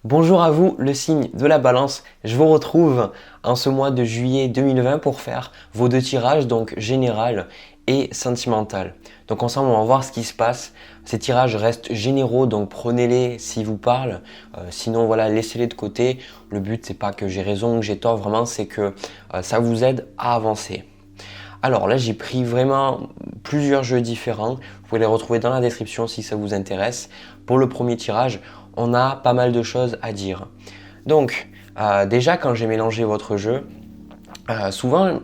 Bonjour à vous, le signe de la balance. Je vous retrouve en ce mois de juillet 2020 pour faire vos deux tirages, donc général et sentimental. Donc ensemble, on va voir ce qui se passe. Ces tirages restent généraux, donc prenez-les s'ils vous parlent. Sinon, voilà, laissez-les de côté. Le but, c'est pas que j'ai raison ou que j'ai tort, vraiment, c'est que ça vous aide à avancer. Alors là, j'ai pris vraiment plusieurs jeux différents. Vous pouvez les retrouver dans la description si ça vous intéresse. Pour le premier tirage, on a pas mal de choses à dire. Donc, déjà, quand j'ai mélangé votre jeu, souvent,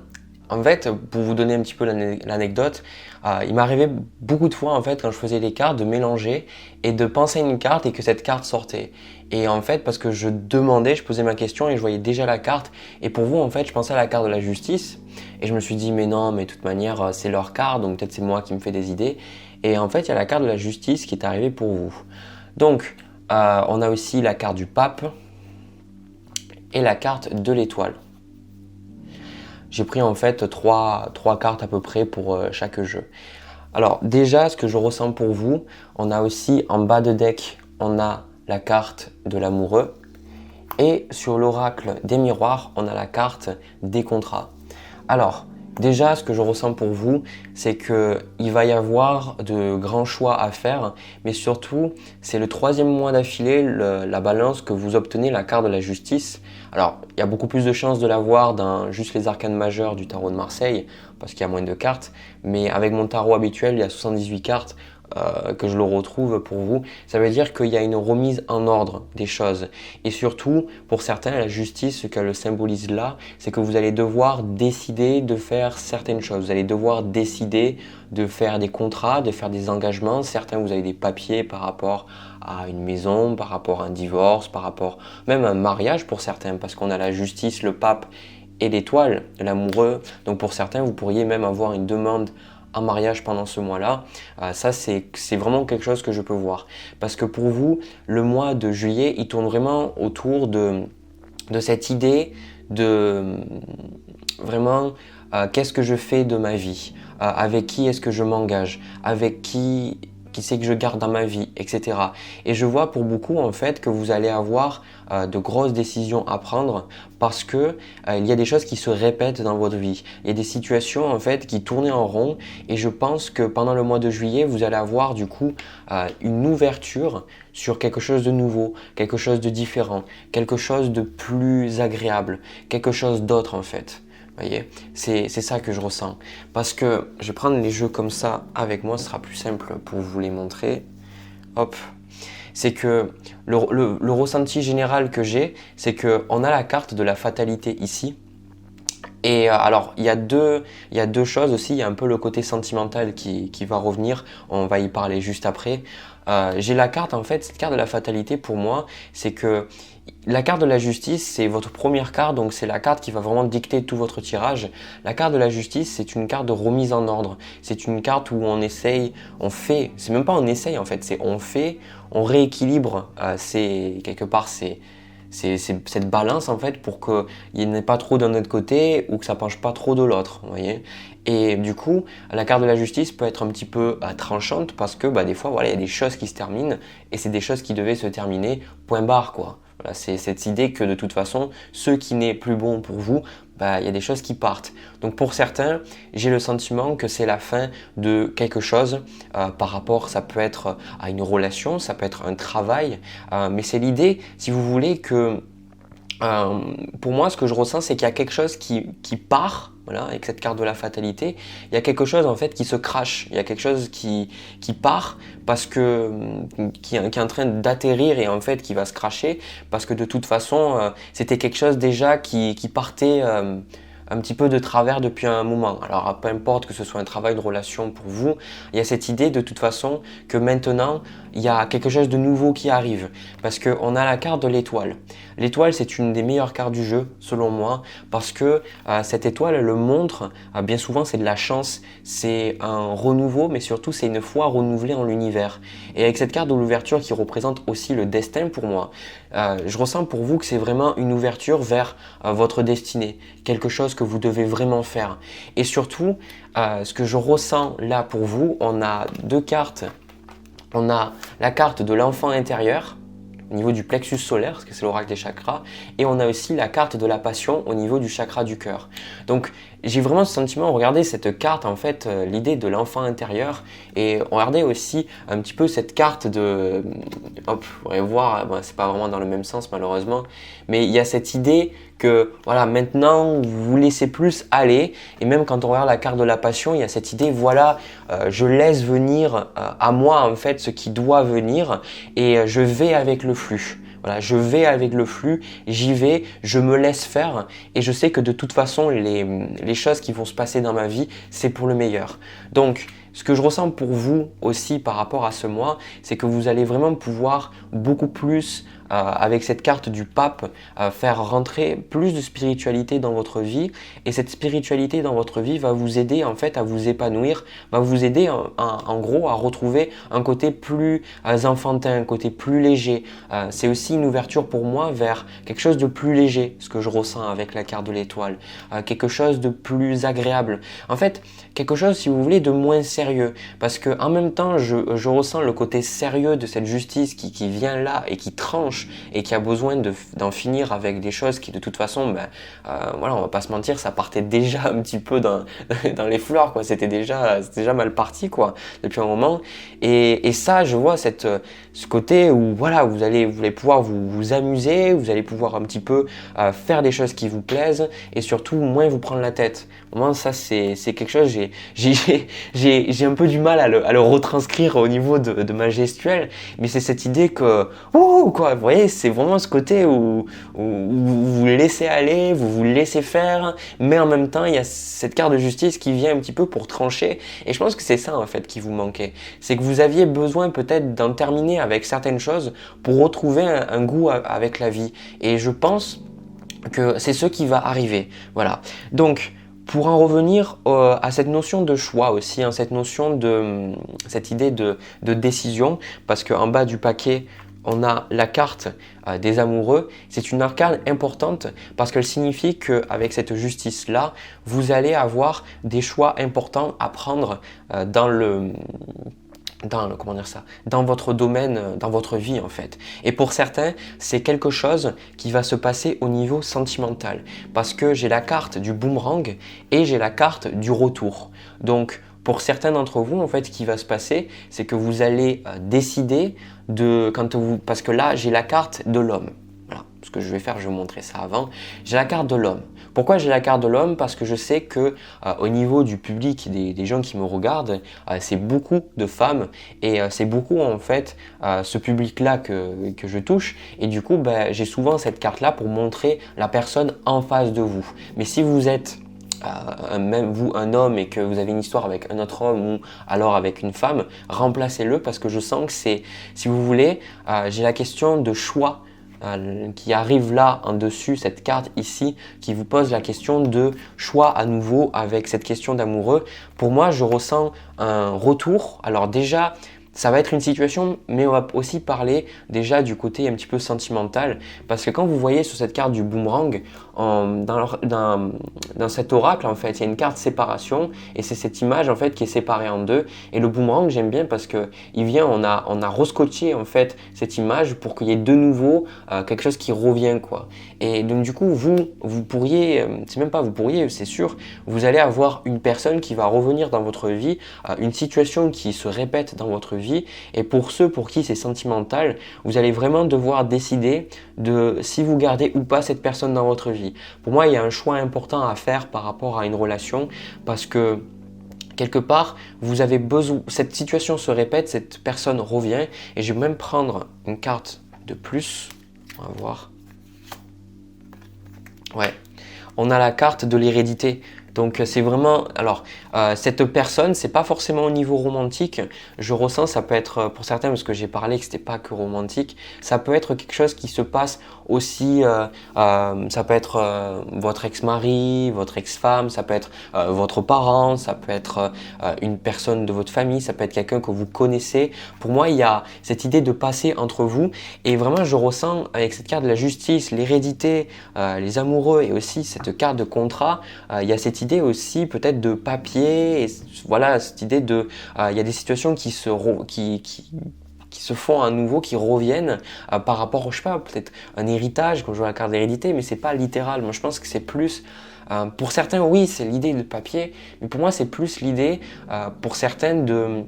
en fait, pour vous donner un petit peu l'anecdote, il m'arrivait beaucoup de fois, en fait, quand je faisais les cartes, de mélanger et de penser à une carte et que cette carte sortait. Et en fait, parce que je demandais, je posais ma question et je voyais déjà la carte. Et pour vous, en fait, je pensais à la carte de la justice. Et je me suis dit, mais non, mais de toute manière, c'est leur carte, donc peut-être c'est moi qui me fais des idées. Et en fait, il y a la carte de la justice qui est arrivée pour vous. Donc, on a aussi la carte du pape et la carte de l'étoile. J'ai pris en fait trois cartes à peu près pour chaque jeu. Alors déjà, ce que je ressens pour vous, on a aussi en bas de deck, on a la carte de l'amoureux. Et sur l'oracle des miroirs, on a la carte des contrats. Alors, déjà, ce que je ressens pour vous, c'est qu'il va y avoir de grands choix à faire, mais surtout, c'est le troisième mois d'affilée, la balance, que vous obtenez la carte de la justice. Alors, il y a beaucoup plus de chances de l'avoir dans juste les arcanes majeures du tarot de Marseille, parce qu'il y a moins de cartes, mais avec mon tarot habituel, il y a 78 cartes, que je le retrouve pour vous, ça veut dire qu'il y a une remise en ordre des choses. Et surtout, pour certains, la justice, ce qu'elle symbolise là, c'est que vous allez devoir décider de faire certaines choses. Vous allez devoir décider de faire des contrats, de faire des engagements. Certains, vous avez des papiers par rapport à une maison, par rapport à un divorce, par rapport même à un mariage pour certains, parce qu'on a la justice, le pape et l'étoile, l'amoureux. Donc pour certains, vous pourriez même avoir une demande en mariage pendant ce mois-là. Ça, c'est vraiment quelque chose que je peux voir. Parce que pour vous, le mois de juillet, il tourne vraiment autour de cette idée de vraiment qu'est-ce que je fais de ma vie, avec qui est-ce que je m'engage, avec qui c'est que je garde dans ma vie, etc. Et je vois pour beaucoup en fait que vous allez avoir de grosses décisions à prendre parce que il y a des choses qui se répètent dans votre vie. Il y a des situations en fait qui tournent en rond et je pense que pendant le mois de juillet, vous allez avoir du coup une ouverture sur quelque chose de nouveau, quelque chose de différent, quelque chose de plus agréable, quelque chose d'autre en fait. Voyez, c'est ça que je ressens. Parce que je vais prendre les jeux comme ça avec moi, ce sera plus simple pour vous les montrer. Hop. C'est que le ressenti général que j'ai, c'est qu'on a la carte de la fatalité ici. Et alors, il y a deux choses aussi. Il y a un peu le côté sentimental qui va revenir. On va y parler juste après. J'ai la carte, en fait, cette carte de la fatalité pour moi, c'est que la carte de la justice, c'est votre première carte, donc c'est la carte qui va vraiment dicter tout votre tirage. La carte de la justice, c'est une carte de remise en ordre. C'est une carte où on essaye, on fait, c'est même pas on essaye en fait, c'est on fait, on rééquilibre quelque part c'est cette balance en fait pour qu'il n'y ait pas trop d'un autre côté ou que ça penche pas trop de l'autre, vous voyez. Et du coup, la carte de la justice peut être un petit peu tranchante parce que des fois, voilà, il y a des choses qui se terminent et c'est des choses qui devaient se terminer, point barre quoi. Voilà, c'est cette idée que de toute façon, ce qui n'est plus bon pour vous, il y a des choses qui partent. Donc pour certains, j'ai le sentiment que c'est la fin de quelque chose par rapport, ça peut être à une relation, ça peut être un travail, mais c'est l'idée, si vous voulez, que pour moi, ce que je ressens, c'est qu'il y a quelque chose qui part, voilà, avec cette carte de la fatalité. Il y a quelque chose en fait qui se crache. Il y a quelque chose qui part parce que qui est en train d'atterrir et en fait qui va se cracher parce que de toute façon, c'était quelque chose déjà qui partait un petit peu de travers depuis un moment. Alors peu importe que ce soit un travail de relation pour vous, il y a cette idée de toute façon que maintenant il y a quelque chose de nouveau qui arrive parce qu'on a la carte de l'étoile. L'étoile, c'est une des meilleures cartes du jeu selon moi parce que cette étoile elle le montre, bien souvent c'est de la chance, c'est un renouveau mais surtout c'est une foi renouvelée en l'univers. Et avec cette carte de l'ouverture qui représente aussi le destin pour moi, je ressens pour vous que c'est vraiment une ouverture vers votre destinée, quelque chose que vous devez vraiment faire. Et surtout, ce que je ressens là pour vous, on a deux cartes. On a la carte de l'enfant intérieur, au niveau du plexus solaire, parce que c'est l'oracle des chakras, et on a aussi la carte de la passion au niveau du chakra du cœur. Donc j'ai vraiment ce sentiment, regardez cette carte, en fait, l'idée de l'enfant intérieur, et regardez aussi un petit peu cette carte de... Hop, vous pourrez voir, bon, c'est pas vraiment dans le même sens malheureusement, mais il y a cette idée que voilà, maintenant vous vous laissez plus aller, et même quand on regarde la carte de la passion, il y a cette idée, voilà, je laisse venir à moi en fait ce qui doit venir, et je vais avec le flux. Voilà, je vais avec le flux, j'y vais, je me laisse faire, et je sais que de toute façon les choses qui vont se passer dans ma vie, c'est pour le meilleur. Donc ce que je ressens pour vous aussi par rapport à ce mois, c'est que vous allez vraiment pouvoir beaucoup plus, avec cette carte du pape, faire rentrer plus de spiritualité dans votre vie. Et cette spiritualité dans votre vie va vous aider en fait à vous épanouir, va vous aider en gros à retrouver un côté plus enfantin, un côté plus léger. C'est aussi une ouverture pour moi vers quelque chose de plus léger, ce que je ressens avec la carte de l'étoile. Quelque chose de plus agréable. En fait, quelque chose, si vous voulez, de moins sérieux. Parce que en même temps, je ressens le côté sérieux de cette justice qui vient là et qui tranche et qui a besoin d'en finir avec des choses qui de toute façon, voilà, on va pas se mentir, ça partait déjà un petit peu dans les fleurs, quoi. C'était déjà mal parti, quoi, depuis un moment. Et ça, je vois ce côté où voilà, vous allez pouvoir vous amuser, vous allez pouvoir un petit peu faire des choses qui vous plaisent et surtout moins vous prendre la tête. Vraiment, ça c'est quelque chose, j'ai un peu du mal à le retranscrire au niveau de ma gestuelle, mais c'est cette idée que, quoi, vous voyez, c'est vraiment ce côté où vous vous laissez aller, vous vous laissez faire, mais en même temps, il y a cette carte de justice qui vient un petit peu pour trancher, et je pense que c'est ça en fait qui vous manquait. C'est que vous aviez besoin peut-être d'en terminer avec certaines choses pour retrouver un goût avec la vie, et je pense que c'est ce qui va arriver. Voilà. Donc, pour en revenir à cette notion de choix aussi, hein, cette idée de décision, parce qu'en bas du paquet, on a la carte des amoureux. C'est une arcane importante parce qu'elle signifie qu'avec cette justice-là, vous allez avoir des choix importants à prendre dans votre domaine, dans votre vie en fait. Et pour certains, c'est quelque chose qui va se passer au niveau sentimental parce que j'ai la carte du boomerang et j'ai la carte du retour. Donc pour certains d'entre vous, en fait, ce qui va se passer, c'est que vous allez décider parce que là, j'ai la carte de l'homme. Voilà, ce que je vais faire, je vais vous montrer ça avant. J'ai la carte de l'homme. Pourquoi j'ai la carte de l'homme? Parce que je sais que au niveau du public, des gens qui me regardent, c'est beaucoup de femmes et c'est beaucoup en fait ce public-là que je touche. Et du coup, j'ai souvent cette carte-là pour montrer la personne en face de vous. Mais si vous êtes même vous un homme et que vous avez une histoire avec un autre homme ou alors avec une femme, remplacez-le parce que je sens que c'est, si vous voulez, j'ai la question de choix qui arrive là en dessus, cette carte ici qui vous pose la question de choix à nouveau avec cette question d'amoureux. Pour moi, je ressens un retour. Alors déjà, ça va être une situation, mais on va aussi parler déjà du côté un petit peu sentimental parce que quand vous voyez sur cette carte du boomerang, dans cet oracle en fait, il y a une carte séparation et c'est cette image en fait qui est séparée en deux. Et le boomerang, j'aime bien parce que il vient, on a rescotché en fait cette image pour qu'il y ait de nouveau quelque chose qui revient quoi. Et donc du coup, vous pourriez, c'est même pas vous pourriez, c'est sûr, vous allez avoir une personne qui va revenir dans votre vie, une situation qui se répète dans votre vie. Et pour ceux pour qui c'est sentimental, vous allez vraiment devoir décider de si vous gardez ou pas cette personne dans votre vie. Pour moi, il y a un choix important à faire par rapport à une relation parce que quelque part, vous avez besoin, cette situation se répète, cette personne revient et je vais même prendre une carte de plus. On va voir. Ouais, on a la carte de l'hérédité. Donc c'est vraiment, alors cette personne, c'est pas forcément au niveau romantique, je ressens, ça peut être pour certains, parce que j'ai parlé que c'était pas que romantique, ça peut être quelque chose qui se passe aussi, ça peut être votre ex-mari, votre ex-femme, ça peut être votre parent, ça peut être une personne de votre famille, ça peut être quelqu'un que vous connaissez. Pour moi, il y a cette idée de passer entre vous et vraiment je ressens avec cette carte de la justice, l'hérédité, les amoureux et aussi cette carte de contrat, il y a cette idée aussi peut-être de papier et voilà cette idée de il y a des situations qui qui se font à nouveau, qui reviennent par rapport, je sais pas, peut-être un héritage, comme je vois la carte d'hérédité, mais c'est pas littéral. Moi, je pense que c'est plus, pour certains, oui, c'est l'idée de papier, mais pour moi, c'est plus l'idée, pour certaines, de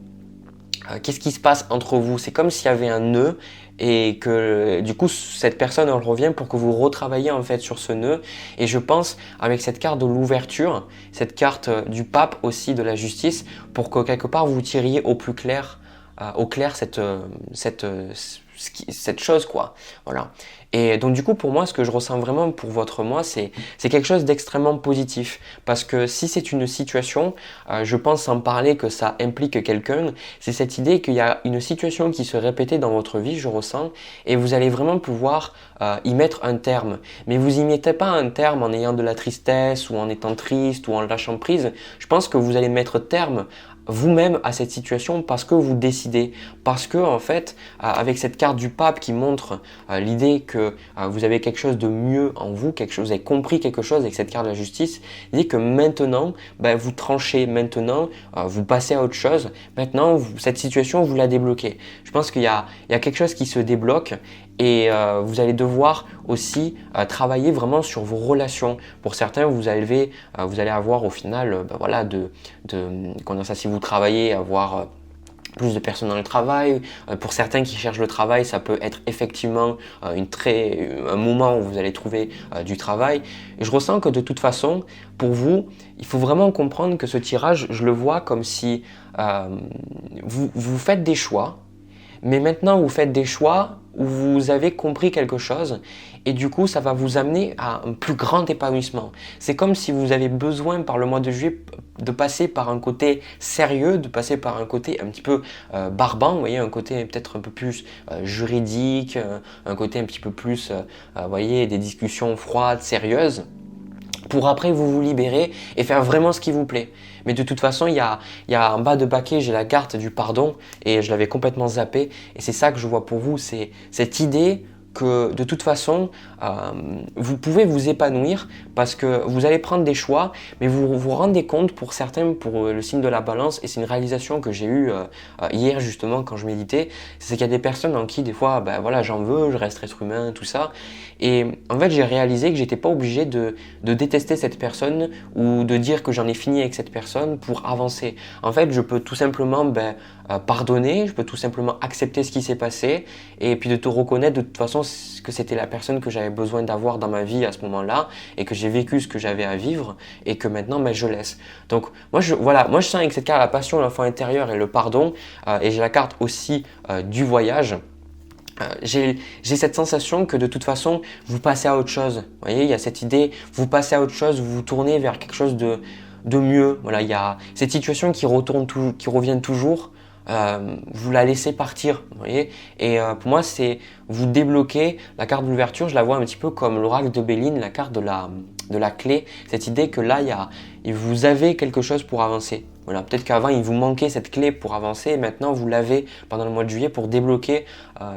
qu'est-ce qui se passe entre vous. C'est comme s'il y avait un nœud et que du coup cette personne elle revient pour que vous retravailliez en fait sur ce nœud. Et je pense avec cette carte de l'ouverture, cette carte du pape aussi de la justice, pour que quelque part vous tiriez au plus clair, cette chose quoi. Voilà. Et donc du coup pour moi ce que je ressens vraiment pour votre moi c'est quelque chose d'extrêmement positif, parce que si c'est une situation, je pense en parler que ça implique quelqu'un, c'est cette idée qu'il y a une situation qui se répétait dans votre vie, je ressens, et vous allez vraiment pouvoir y mettre un terme. Mais vous y mettez pas un terme en ayant de la tristesse ou en étant triste ou en lâchant prise. Je pense que vous allez mettre terme vous-même à cette situation parce que vous décidez, parce que en fait avec cette carte du pape qui montre l'idée que vous avez quelque chose de mieux en vous, quelque chose, vous avez compris quelque chose avec cette carte de la justice, l'idée que maintenant vous tranchez, maintenant vous passez à autre chose, maintenant cette situation vous la débloquez. Je pense qu'il y a quelque chose qui se débloque. Et vous allez devoir aussi travailler vraiment sur vos relations. Pour certains, vous allez avoir au final, si vous travaillez, avoir plus de personnes dans le travail. Pour certains qui cherchent le travail, ça peut être effectivement un moment où vous allez trouver du travail. Et je ressens que de toute façon, pour vous, il faut vraiment comprendre que ce tirage, je le vois comme si vous faites des choix. Mais maintenant, vous faites des choix où vous avez compris quelque chose et du coup, ça va vous amener à un plus grand épanouissement. C'est comme si vous avez besoin par le mois de juillet de passer par un côté sérieux, de passer par un côté un petit peu barbant, vous voyez, un côté peut-être un peu plus juridique, un côté un petit peu plus, vous voyez, des discussions froides, sérieuses, pour après vous libérer et faire vraiment ce qui vous plaît. Mais de toute façon, il y a en bas de paquet, j'ai la carte du pardon et je l'avais complètement zappé. Et c'est ça que je vois pour vous, c'est cette idée que de toute façon, vous pouvez vous épanouir parce que vous allez prendre des choix, mais vous vous rendez compte pour certains, pour le signe de la balance, et c'est une réalisation que j'ai eue hier justement quand je méditais, c'est qu'il y a des personnes en qui des fois, j'en veux, je reste être humain, tout ça. Et en fait, j'ai réalisé que j'étais pas obligé de détester cette personne ou de dire que j'en ai fini avec cette personne pour avancer. En fait, je peux tout simplement pardonner, je peux tout simplement accepter ce qui s'est passé et puis de te reconnaître de toute façon que c'était la personne que j'avais besoin d'avoir dans ma vie à ce moment-là et que j'ai vécu ce que j'avais à vivre et que maintenant je laisse. Donc moi je sens avec cette carte la passion, l'enfant intérieur et le pardon et j'ai la carte aussi du voyage. J'ai cette sensation que de toute façon, vous passez à autre chose. Vous voyez, il y a cette idée, vous passez à autre chose, vous vous tournez vers quelque chose de mieux. Voilà, il y a cette situation qui revient toujours. Vous la laissez partir, vous voyez. Et pour moi, c'est vous débloquer la carte d'ouverture. Je la vois un petit peu comme l'oracle de Béline, la carte de la clé. Cette idée que là, vous avez quelque chose pour avancer. Voilà, peut-être qu'avant il vous manquait cette clé pour avancer et maintenant vous l'avez pendant le mois de juillet pour débloquer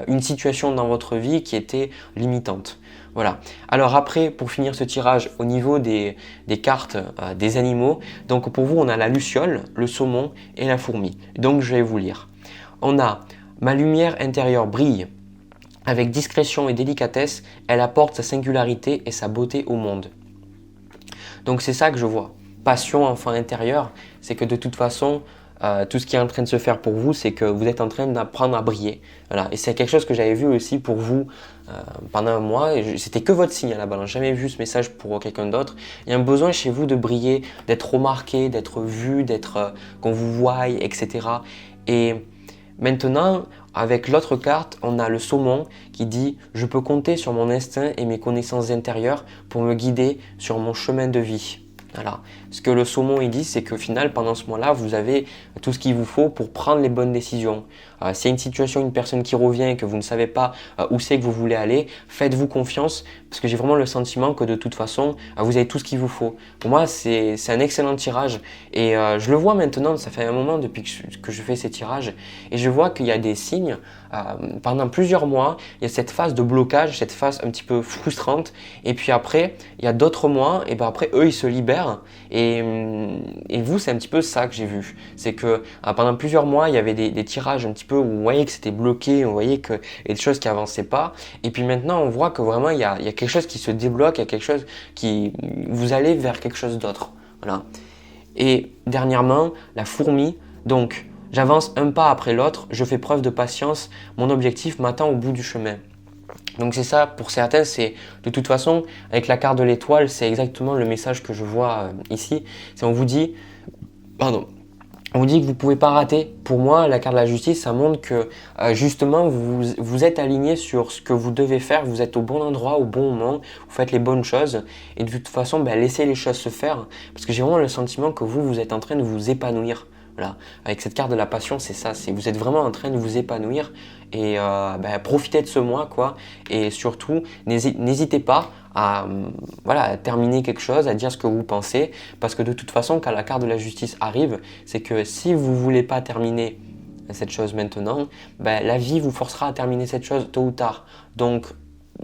une situation dans votre vie qui était limitante. Voilà. Alors après, pour finir ce tirage au niveau des cartes des animaux, donc pour vous on a la luciole, le saumon et la fourmi. Donc je vais vous lire. On a ma lumière intérieure brille. Avec discrétion et délicatesse, elle apporte sa singularité et sa beauté au monde. Donc c'est ça que je vois. Passion, enfant intérieur, c'est que de toute façon, tout ce qui est en train de se faire pour vous, c'est que vous êtes en train d'apprendre à briller. Voilà. Et c'est quelque chose que j'avais vu aussi pour vous pendant un mois. C'était que votre signe à la balance. J'ai jamais vu ce message pour quelqu'un d'autre. Il y a un besoin chez vous de briller, d'être remarqué, d'être vu, qu'on vous voie, etc. Et maintenant, avec l'autre carte, on a le saumon qui dit « Je peux compter sur mon instinct et mes connaissances intérieures pour me guider sur mon chemin de vie. » Voilà. Ce que le saumon il dit, c'est qu'au final, pendant ce mois-là, vous avez tout ce qu'il vous faut pour prendre les bonnes décisions. S'il y a une situation, une personne qui revient et que vous ne savez pas où c'est que vous voulez aller, faites-vous confiance parce que j'ai vraiment le sentiment que de toute façon, vous avez tout ce qu'il vous faut. Pour moi, c'est un excellent tirage et je le vois maintenant, ça fait un moment depuis que je fais ces tirages et je vois qu'il y a des signes. Pendant plusieurs mois, il y a cette phase de blocage, cette phase un petit peu frustrante et puis après, il y a d'autres mois et après eux, ils se libèrent et vous, c'est un petit peu ça que j'ai vu. C'est que pendant plusieurs mois, il y avait des tirages un petit peu peu, où on voyait que c'était bloqué, on voyait qu'il y a des choses qui avançaient pas. Et puis maintenant, on voit que vraiment, il y a quelque chose qui se débloque, il y a quelque chose qui, vous allez vers quelque chose d'autre. Voilà. Et dernièrement, la fourmi. Donc, j'avance un pas après l'autre, je fais preuve de patience, mon objectif m'attend au bout du chemin. Donc c'est ça, pour certains, c'est de toute façon, avec la carte de l'étoile, c'est exactement le message que je vois ici. C'est on vous dit, pardon, on vous dit que vous ne pouvez pas rater. Pour moi, la carte de la justice, ça montre que justement, vous êtes aligné sur ce que vous devez faire, vous êtes au bon endroit, au bon moment, vous faites les bonnes choses. Et de toute façon, laissez les choses se faire. Parce que j'ai vraiment le sentiment que vous êtes en train de vous épanouir. Voilà. Avec cette carte de la passion, c'est ça, vous êtes vraiment en train de vous épanouir et profitez de ce mois, quoi. Et surtout, n'hésitez pas à terminer quelque chose, à dire ce que vous pensez, parce que de toute façon, quand la carte de la justice arrive, c'est que si vous ne voulez pas terminer cette chose maintenant, la vie vous forcera à terminer cette chose tôt ou tard. Donc,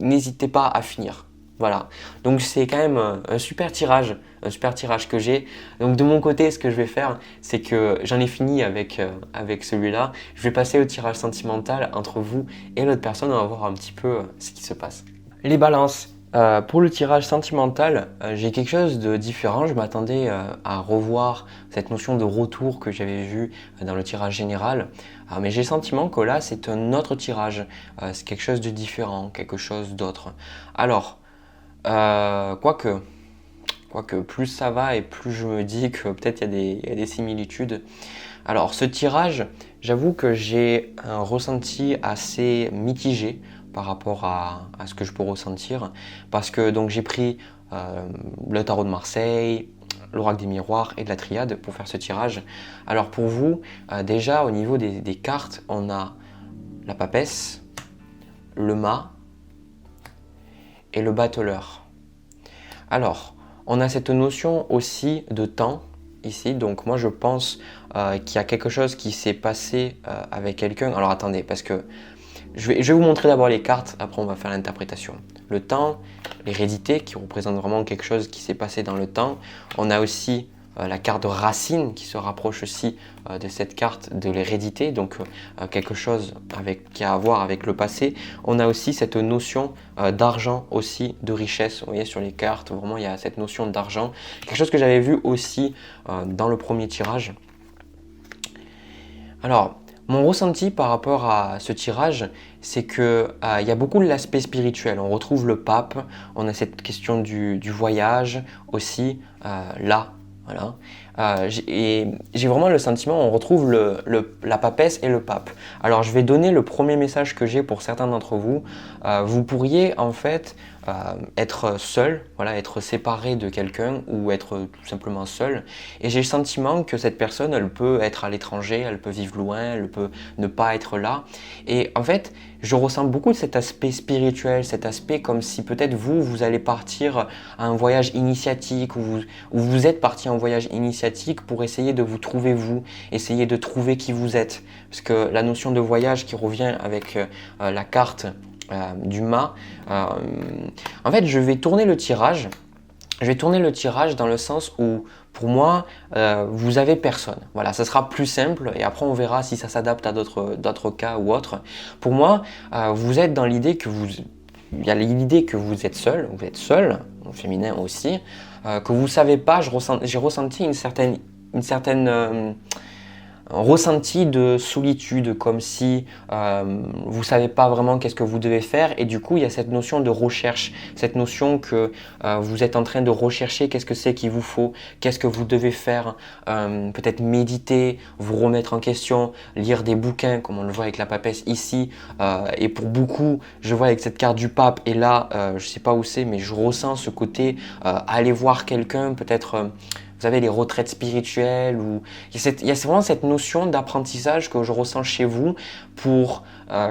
n'hésitez pas à finir. Voilà, donc c'est quand même un super tirage que j'ai. Donc de mon côté, ce que je vais faire, c'est que j'en ai fini avec celui-là. Je vais passer au tirage sentimental entre vous et l'autre personne. On va voir un petit peu ce qui se passe. Les balances. Pour le tirage sentimental, j'ai quelque chose de différent. Je m'attendais à revoir cette notion de retour que j'avais vu dans le tirage général. Mais j'ai le sentiment que là, c'est un autre tirage. C'est quelque chose de différent, quelque chose d'autre. Alors, quoique plus ça va et plus je me dis que peut-être il y a des similitudes. Alors ce tirage, j'avoue que j'ai un ressenti assez mitigé par rapport à ce que je peux ressentir, parce que donc j'ai pris le tarot de Marseille, l'oracle des miroirs et de la triade pour faire ce tirage. Alors pour vous, déjà au niveau des cartes, on a la papesse, le mât et le battleur. Alors, on a cette notion aussi de temps ici. Donc moi je pense qu'il y a quelque chose qui s'est passé avec quelqu'un. Alors attendez, parce que je vais vous montrer d'abord les cartes, après on va faire l'interprétation. Le temps, l'hérédité qui représente vraiment quelque chose qui s'est passé dans le temps. On a aussi la carte de racine qui se rapproche aussi de cette carte de l'hérédité, donc quelque chose qui a à voir avec le passé. On a aussi cette notion d'argent aussi, de richesse. Vous voyez sur les cartes, vraiment il y a cette notion d'argent. Quelque chose que j'avais vu aussi dans le premier tirage. Alors, mon ressenti par rapport à ce tirage, c'est qu'il y a beaucoup de l'aspect spirituel. On retrouve le pape, on a cette question du voyage aussi, là. Voilà. Et j'ai vraiment le sentiment, on retrouve la papesse et le pape. Alors je vais donner le premier message que j'ai pour certains d'entre vous. Vous pourriez en fait être seul, voilà, être séparé de quelqu'un ou être tout simplement seul. Et j'ai le sentiment que cette personne, elle peut être à l'étranger, elle peut vivre loin, elle peut ne pas être là. Et en fait, je ressens beaucoup de cet aspect spirituel, cet aspect comme si peut-être vous allez partir à un voyage initiatique ou vous êtes parti en voyage initiatique pour essayer de vous trouver vous, essayer de trouver qui vous êtes. Parce que la notion de voyage qui revient avec la carte du mât, en fait je vais tourner le tirage. Je vais tourner le tirage dans le sens où, pour moi, vous avez personne. Voilà, ça sera plus simple et après on verra si ça s'adapte à d'autres cas ou autres. Pour moi, vous êtes dans l'idée que il y a l'idée que vous êtes seul, au féminin aussi, que vous savez pas. J'ai ressenti une certaine ressenti de solitude, comme si vous savez pas vraiment qu'est-ce que vous devez faire, et du coup il y a cette notion de recherche, cette notion que vous êtes en train de rechercher qu'est-ce que c'est qu'il vous faut, qu'est-ce que vous devez faire, peut-être méditer, vous remettre en question, lire des bouquins comme on le voit avec la papesse ici, et pour beaucoup je vois avec cette carte du pape, et là je sais pas où c'est, mais je ressens ce côté aller voir quelqu'un, peut-être vous avez les retraites spirituelles, ou il y a vraiment cette notion d'apprentissage que je ressens chez vous pour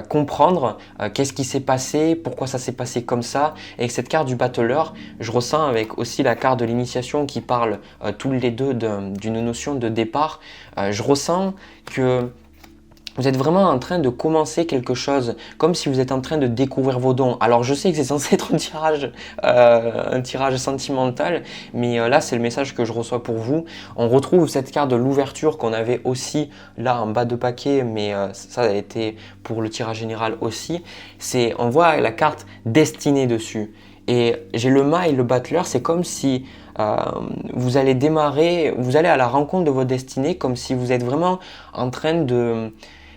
comprendre qu'est-ce qui s'est passé, pourquoi ça s'est passé comme ça. Et avec cette carte du battleur, je ressens avec aussi la carte de l'initiation qui parle tous les deux d'une notion de départ, je ressens que Vous êtes vraiment en train de commencer quelque chose, comme si vous êtes en train de découvrir vos dons. Alors je sais que c'est censé être un tirage sentimental, mais là c'est le message que je reçois pour vous. On retrouve cette carte de l'ouverture qu'on avait aussi là en bas de paquet, mais ça a été pour le tirage général aussi. On voit la carte destinée dessus. Et j'ai le mât et le battleur, c'est comme si vous allez démarrer, vous allez à la rencontre de votre destinée, comme si vous êtes vraiment en train de...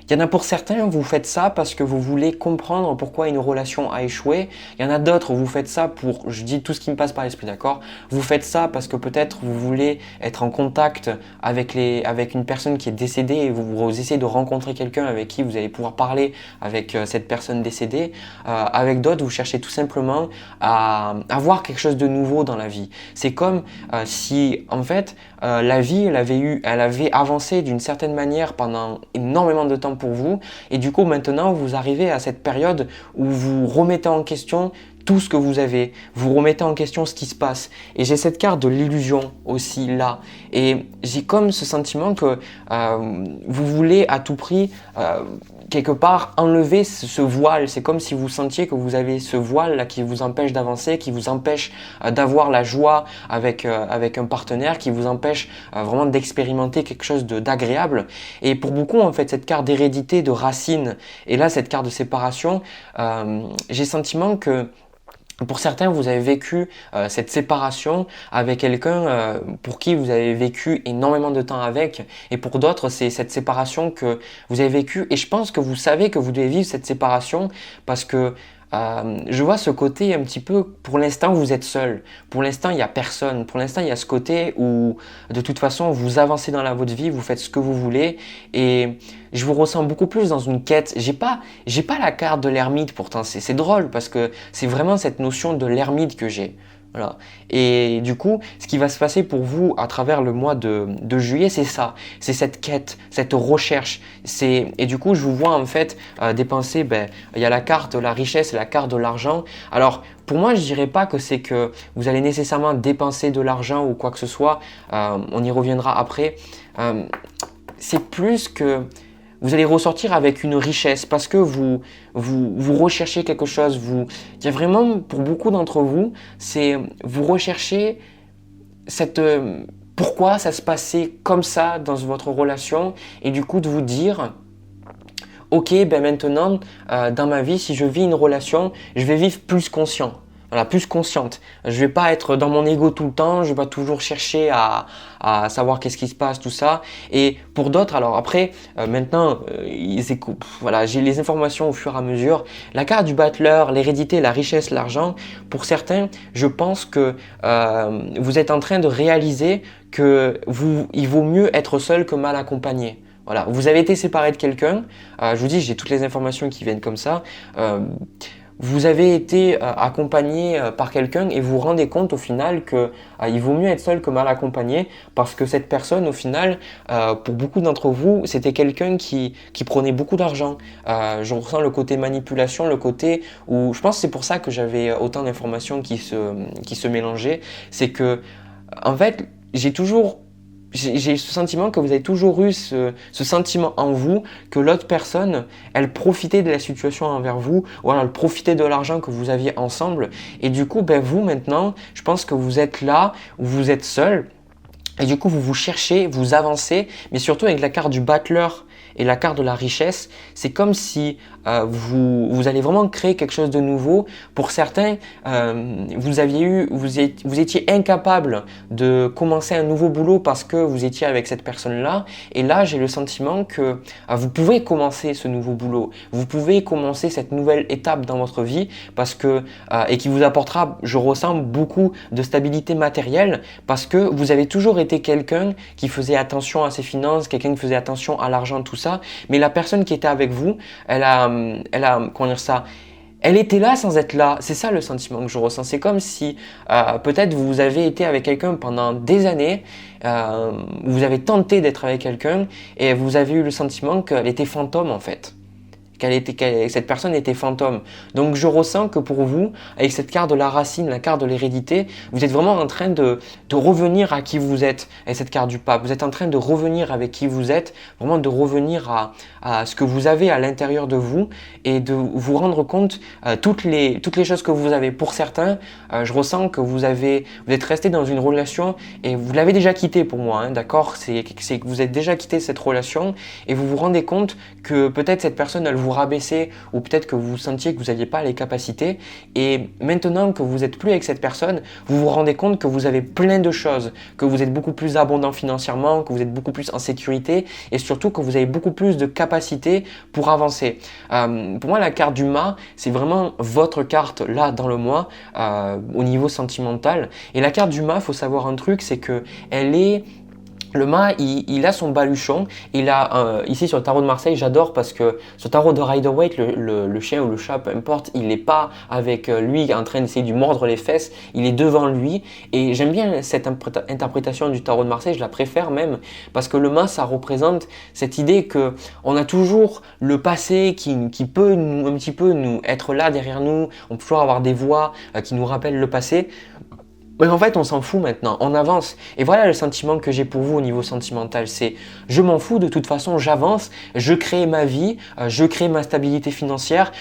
Il y en a pour certains, vous faites ça parce que vous voulez comprendre pourquoi une relation a échoué. Il y en a d'autres, vous faites ça pour, je dis tout ce qui me passe par l'esprit, d'accord? Vous faites ça parce que peut-être vous voulez être en contact avec une personne qui est décédée et vous essayez de rencontrer quelqu'un avec qui vous allez pouvoir parler avec cette personne décédée. Avec d'autres, vous cherchez tout simplement à avoir quelque chose de nouveau dans la vie. C'est comme si, en fait, la vie, elle avait avancé d'une certaine manière pendant énormément de temps pour vous et du coup maintenant vous arrivez à cette période où vous remettez en question tout ce que vous avez, vous remettez en question ce qui se passe et j'ai cette carte de l'illusion aussi là et j'ai comme ce sentiment que vous voulez à tout prix quelque part enlever ce voile. C'est comme si vous sentiez que vous avez ce voile là qui vous empêche d'avancer, qui vous empêche d'avoir la joie avec un partenaire, qui vous empêche vraiment d'expérimenter quelque chose d'agréable. Et pour beaucoup en fait cette carte d'hérédité, de racine et là cette carte de séparation, j'ai le sentiment que pour certains, vous avez vécu cette séparation avec quelqu'un pour qui vous avez vécu énormément de temps avec. Et pour d'autres, c'est cette séparation que vous avez vécue. Et je pense que vous savez que vous devez vivre cette séparation parce que je vois ce côté un petit peu, pour l'instant, vous êtes seul. Pour l'instant, il n'y a personne. Pour l'instant, il y a ce côté où, de toute façon, vous avancez dans votre vie, vous faites ce que vous voulez. Et je vous ressens beaucoup plus dans une quête. J'ai pas la carte de l'ermite pourtant. C'est drôle parce que c'est vraiment cette notion de l'ermite que j'ai. Voilà. Et du coup, ce qui va se passer pour vous à travers le mois de juillet, c'est ça. C'est cette quête, cette recherche. Et du coup, je vous vois en fait dépenser, il y a la carte de la richesse et la carte de l'argent. Alors, pour moi, je dirais pas que c'est que vous allez nécessairement dépenser de l'argent ou quoi que ce soit. On y reviendra après. C'est plus que vous allez ressortir avec une richesse parce que vous recherchez quelque chose. Il y a vraiment, pour beaucoup d'entre vous, vous recherchez pourquoi ça se passait comme ça dans votre relation et du coup de vous dire, ok, maintenant, dans ma vie, si je vis une relation, je vais vivre plus conscient. Voilà, plus consciente. Je vais pas être dans mon ego tout le temps, je vais pas toujours chercher à savoir qu'est-ce qui se passe, tout ça. Et pour d'autres, alors après, maintenant, voilà, j'ai les informations au fur et à mesure. La carte du battleur, l'hérédité, la richesse, l'argent, pour certains, je pense que vous êtes en train de réaliser que il vaut mieux être seul que mal accompagné. Voilà, vous avez été séparé de quelqu'un, je vous dis, j'ai toutes les informations qui viennent comme ça. Vous avez été accompagné par quelqu'un et vous vous rendez compte au final que il vaut mieux être seul que mal accompagné parce que cette personne au final, pour beaucoup d'entre vous, c'était quelqu'un qui prenait beaucoup d'argent. Je ressens le côté manipulation, le côté où je pense que c'est pour ça que j'avais autant d'informations qui se mélangeaient. C'est que en fait, j'ai ce sentiment que vous avez toujours eu ce sentiment en vous que l'autre personne, elle profitait de la situation envers vous ou alors elle profitait de l'argent que vous aviez ensemble et du coup, vous maintenant, je pense que vous êtes là où vous êtes seul et du coup, vous cherchez, vous avancez, mais surtout avec la carte du battleur et la carte de la richesse, c'est comme si vous allez vraiment créer quelque chose de nouveau. Pour certains, vous étiez incapable de commencer un nouveau boulot parce que vous étiez avec cette personne-là. Et là, j'ai le sentiment que vous pouvez commencer ce nouveau boulot. Vous pouvez commencer cette nouvelle étape dans votre vie parce que et qui vous apportera, je ressens, beaucoup de stabilité matérielle parce que vous avez toujours été quelqu'un qui faisait attention à ses finances, quelqu'un qui faisait attention à l'argent, tout ça. Mais la personne qui était avec vous, elle a comment dire ça, elle était là sans être là. C'est ça le sentiment que je ressens. C'est comme si peut-être vous avez été avec quelqu'un pendant des années, vous avez tenté d'être avec quelqu'un et vous avez eu le sentiment qu'elle était fantôme en fait. cette personne était fantôme. Donc je ressens que pour vous, avec cette carte de la racine, la carte de l'hérédité, vous êtes vraiment en train de revenir à qui vous êtes avec cette carte du pape. Vous êtes en train de revenir avec qui vous êtes, vraiment de revenir à ce que vous avez à l'intérieur de vous et de vous rendre compte toutes les choses que vous avez. Pour certains, je ressens que vous êtes resté dans une relation et vous l'avez déjà quitté pour moi, hein, d'accord? C'est que vous êtes déjà quitté cette relation et vous vous rendez compte que peut-être cette personne elle vous rabaissait ou peut-être que vous sentiez que vous n'aviez pas les capacités et maintenant que vous n'êtes plus avec cette personne, vous vous rendez compte que vous avez plein de choses, que vous êtes beaucoup plus abondant financièrement, que vous êtes beaucoup plus en sécurité et surtout que vous avez beaucoup plus de capacités pour avancer. Pour moi, la carte du mât, c'est vraiment votre carte là dans le mois au niveau sentimental. Et la carte du mât, il faut savoir un truc, c'est que le mât, il a son baluchon. Il a ici sur le tarot de Marseille, j'adore parce que sur le tarot de Rider-Waite, le chien ou le chat, peu importe, il n'est pas avec lui en train d'essayer de lui mordre les fesses. Il est devant lui. Et j'aime bien cette interprétation du tarot de Marseille. Je la préfère même parce que le mât, ça représente cette idée que on a toujours le passé qui peut un petit peu nous être là derrière nous. On peut toujours avoir des voix qui nous rappellent le passé. Mais en fait, on s'en fout maintenant, on avance. Et voilà le sentiment que j'ai pour vous au niveau sentimental, c'est je m'en fous, de toute façon, j'avance, je crée ma vie, je crée ma stabilité financière.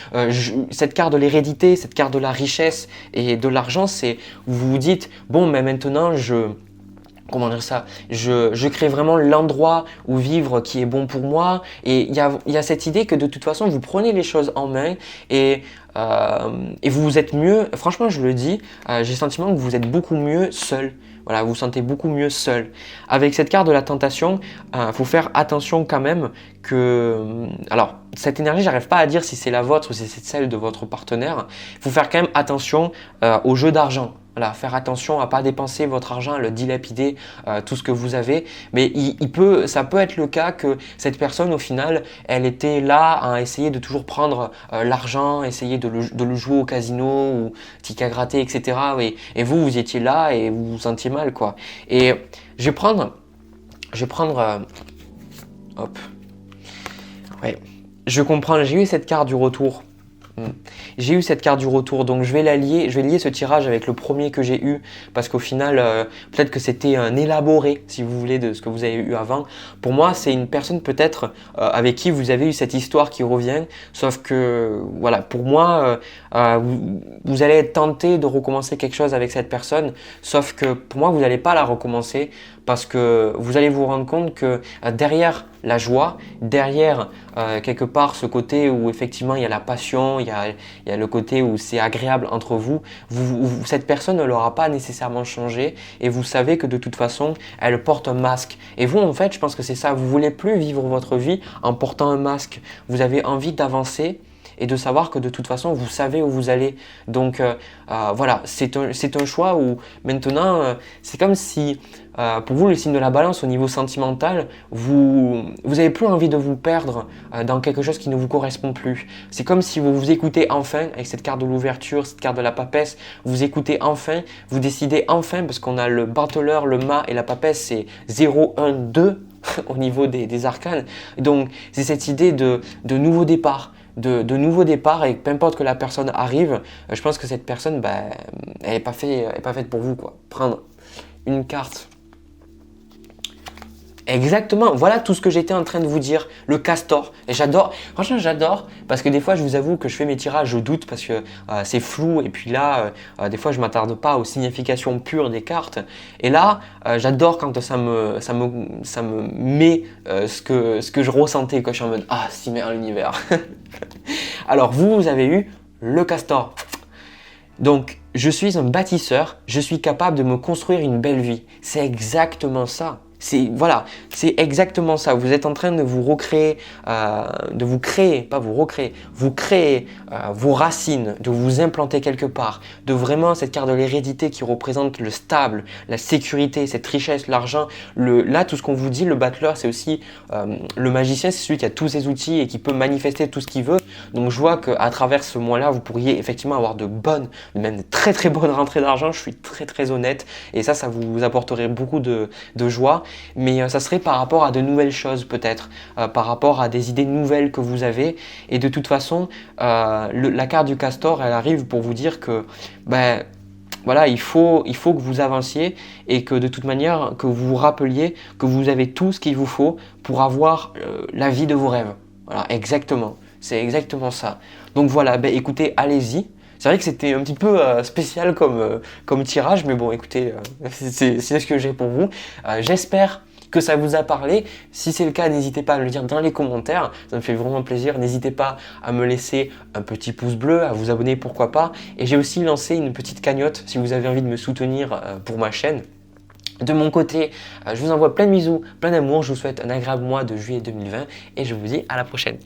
Cette carte de l'hérédité, cette carte de la richesse et de l'argent, c'est vous vous dites, bon, mais maintenant, comment dire ça, je crée vraiment l'endroit où vivre qui est bon pour moi. Et il y a cette idée que de toute façon, vous prenez les choses en main et vous êtes mieux, franchement je le dis, j'ai le sentiment que vous êtes beaucoup mieux seul. Voilà, vous vous sentez beaucoup mieux seul. Avec cette carte de la tentation, faut faire attention quand même que... Alors, cette énergie, j'arrive pas à dire si c'est la vôtre ou si c'est celle de votre partenaire. Il faut faire quand même attention au jeu d'argent. Voilà, faire attention à pas dépenser votre argent, à le dilapider, tout ce que vous avez. Mais ça peut être le cas que cette personne, au final, elle était là à essayer de toujours prendre l'argent, essayer de le jouer au casino ou tic à gratter, etc. Et vous étiez là et vous vous sentiez mal, quoi. Et je vais prendre, hop, ouais, je comprends. J'ai eu cette carte du retour. J'ai eu cette carte du retour, donc je vais lier ce tirage avec le premier que j'ai eu parce qu'au final, peut-être que c'était un élaboré, si vous voulez, de ce que vous avez eu avant. Pour moi, c'est une personne peut-être avec qui vous avez eu cette histoire qui revient, sauf que, voilà, pour moi, vous allez être tenté de recommencer quelque chose avec cette personne, sauf que pour moi, vous n'allez pas la recommencer parce que vous allez vous rendre compte que derrière la joie, derrière quelque part ce côté où effectivement il y a la passion, il y a le côté où c'est agréable entre vous, cette personne ne l'aura pas nécessairement changé et vous savez que de toute façon elle porte un masque. Et vous en fait je pense que c'est ça, vous voulez plus vivre votre vie en portant un masque, vous avez envie d'avancer et de savoir que de toute façon vous savez où vous allez. Donc voilà, c'est un choix où maintenant c'est comme si pour vous le signe de la balance au niveau sentimental, vous avez plus envie de vous perdre dans quelque chose qui ne vous correspond plus. C'est comme si vous vous écoutez enfin avec cette carte de l'ouverture, cette carte de la papesse, vous écoutez enfin, vous décidez enfin parce qu'on a le battleur, le mât et la papesse, c'est 0, 1, 2 au niveau des arcanes. Donc c'est cette idée de nouveau départ. De nouveaux départs et peu importe que la personne arrive, je pense que cette personne, elle n'est pas faite pour vous, quoi. Prendre une carte. Exactement, voilà tout ce que j'étais en train de vous dire, le castor. Et j'adore, franchement j'adore, parce que des fois je vous avoue que je fais mes tirages, je doute parce que c'est flou et puis là, des fois je m'attarde pas aux significations pures des cartes. Et là, j'adore quand ça me met ce que je ressentais, quand je suis en mode ah si merde l'univers. Alors vous avez eu le castor. Donc je suis un bâtisseur, je suis capable de me construire une belle vie. C'est exactement ça. C'est exactement ça. Vous êtes en train de vous recréer, vous créez vos racines, de vous implanter quelque part, de vraiment cette carte de l'hérédité qui représente le stable, la sécurité, cette richesse, l'argent. Là, tout ce qu'on vous dit, le battleur, c'est aussi le magicien, c'est celui qui a tous ses outils et qui peut manifester tout ce qu'il veut. Donc, je vois qu'à travers ce mois-là, vous pourriez effectivement avoir même de très très bonnes rentrées d'argent. Je suis très très honnête et ça vous apporterait beaucoup de joie. mais ça serait par rapport à de nouvelles choses peut-être, par rapport à des idées nouvelles que vous avez. Et de toute façon, la carte du castor, elle arrive pour vous dire que ben, voilà, il faut que vous avanciez et que de toute manière, que vous vous rappeliez que vous avez tout ce qu'il vous faut pour avoir la vie de vos rêves. Voilà, exactement. C'est exactement ça. Donc voilà, ben, écoutez, allez-y. C'est vrai que c'était un petit peu spécial comme tirage, mais bon, écoutez, c'est ce que j'ai pour vous. J'espère que ça vous a parlé. Si c'est le cas, n'hésitez pas à me le dire dans les commentaires. Ça me fait vraiment plaisir. N'hésitez pas à me laisser un petit pouce bleu, à vous abonner, pourquoi pas. Et j'ai aussi lancé une petite cagnotte si vous avez envie de me soutenir pour ma chaîne. De mon côté, je vous envoie plein de bisous, plein d'amour. Je vous souhaite un agréable mois de juillet 2020 et je vous dis à la prochaine.